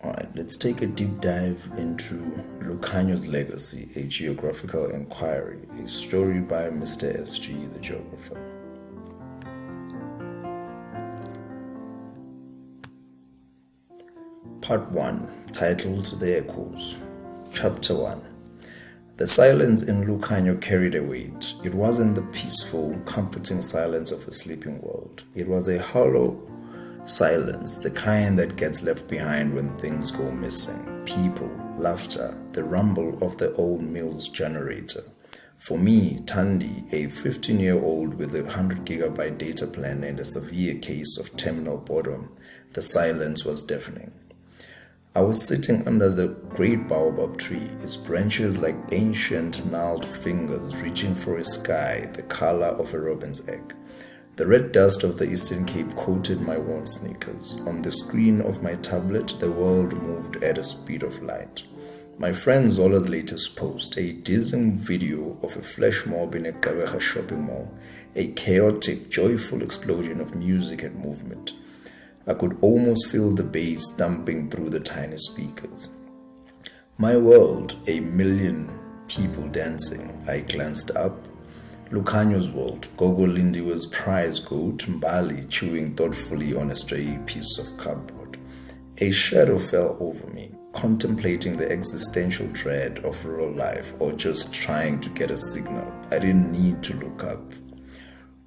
Alright, let's take a deep dive into Lukhanyo's legacy, a geographical inquiry, a story by Mr. S.G. the geographer. Part 1, titled The Echoes. Chapter 1. The silence in Lukhanyo carried a weight. It wasn't the peaceful, comforting silence of a sleeping world. It was a hollow silence, the kind that gets left behind when things go missing. People, laughter, the rumble of the old mill's generator. For me, Thandi, a 15-year-old with a 100-gigabyte data plan and a severe case of terminal boredom, the silence was deafening. I was sitting under the great baobab tree, its branches like ancient gnarled fingers reaching for a sky the color of a robin's egg. The red dust of the Eastern Cape coated my worn sneakers. On the screen of my tablet, the world moved at a speed of light. My friend Zola's latest post, a dizzying video of a flash mob in a Geographical shopping mall, a chaotic, joyful explosion of music and movement. I could almost feel the bass thumping through the tiny speakers. My world, a million people dancing. I glanced up. Lukhanyo's world, Gogo Lindiwe's prize goat, Mbali chewing thoughtfully on a stray piece of cardboard. A shadow fell over me, contemplating the existential dread of rural life or just trying to get a signal. I didn't need to look up.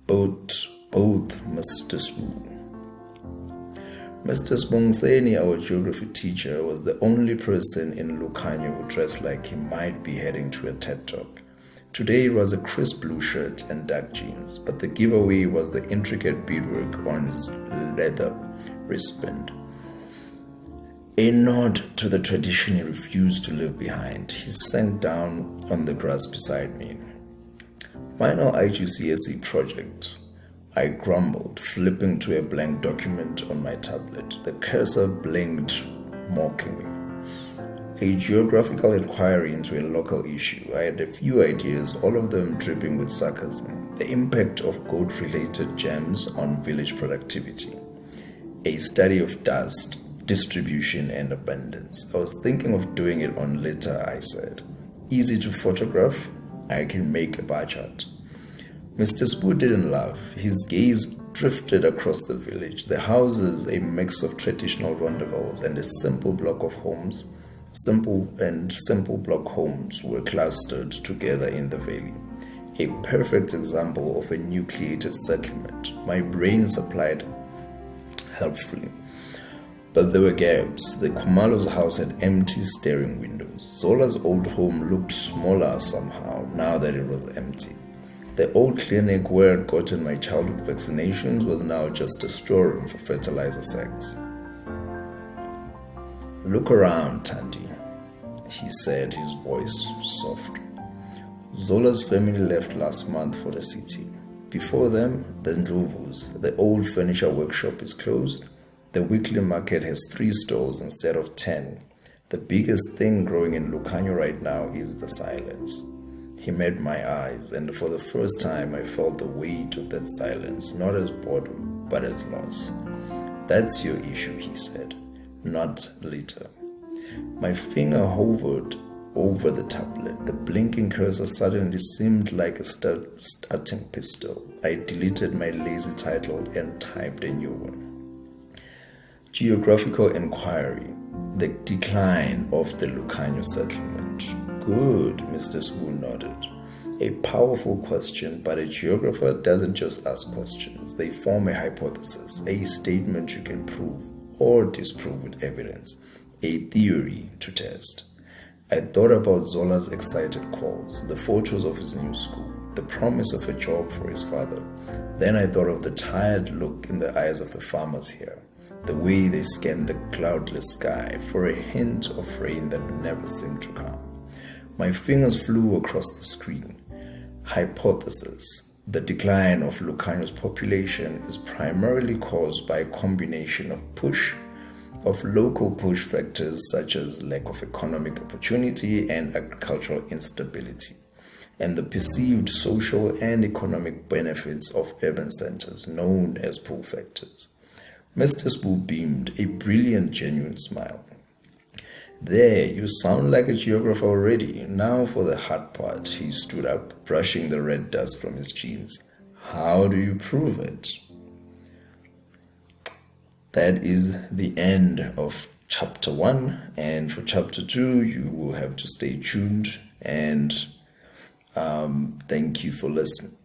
Both Mr. Spoo. Mr. Spungseni, our geography teacher, was the only person in Lukhanyo who dressed like he might be heading to a TED Talk. Today it was a crisp blue shirt and dark jeans, but the giveaway was the intricate beadwork on his leather wristband. A nod to the tradition he refused to leave behind. He sank down on the grass beside me. Final IGCSE project. I grumbled, flipping to a blank document on my tablet. The cursor blinked mockingly. A geographical inquiry into a local issue. I had a few ideas, all of them dripping with sarcasm. The impact of goat-related gems on village productivity. A study of dust, distribution, and abundance. I was thinking of doing it on litter, I said. Easy to photograph, I can make a bar chart. Mr. Spoo didn't laugh. His gaze drifted across the village. The houses, a mix of traditional rondavels and a simple block of homes, simple block homes were clustered together in the valley. A perfect example of a nucleated settlement. My brain supplied helpfully. But there were gaps. The Kumalo's house had empty staring windows. Zola's old home looked smaller somehow now that it was empty. The old clinic where I'd gotten my childhood vaccinations was now just a storeroom for fertilizer sacks. Look around, Thandi, he said, his voice soft. Zola's family left last month for the city. Before them, the Ndlovus. The old furniture workshop is closed. The weekly market has 3 stores instead of 10. The biggest thing growing in Lukhanyo right now is the silence. He met my eyes, and for the first time I felt the weight of that silence, not as boredom, but as loss. That's your issue, he said, not litter. My finger hovered over the tablet. The blinking cursor suddenly seemed like a starting pistol. I deleted my lazy title and typed a new one. Geographical Enquiry, the decline of the Lukhanyo settlement. Good, Mr. Spoo nodded. A powerful question, but a geographer doesn't just ask questions. They form a hypothesis, a statement you can prove or disprove with evidence, a theory to test. I thought about Zola's excited calls, the photos of his new school, the promise of a job for his father. Then I thought of the tired look in the eyes of the farmers here, the way they scanned the cloudless sky for a hint of rain that never seemed to come. My fingers flew across the screen. Hypothesis. The decline of Lukhanyo's population is primarily caused by a combination of local push factors such as lack of economic opportunity and agricultural instability, and the perceived social and economic benefits of urban centers known as pull factors. Mr. Spoo beamed, a brilliant, genuine smile. There, you sound like a geographer already. Now for the hard part. He stood up, brushing the red dust from his jeans. How do you prove it? That is the end of chapter 1, and for chapter 2 you will have to stay tuned, and thank you for listening.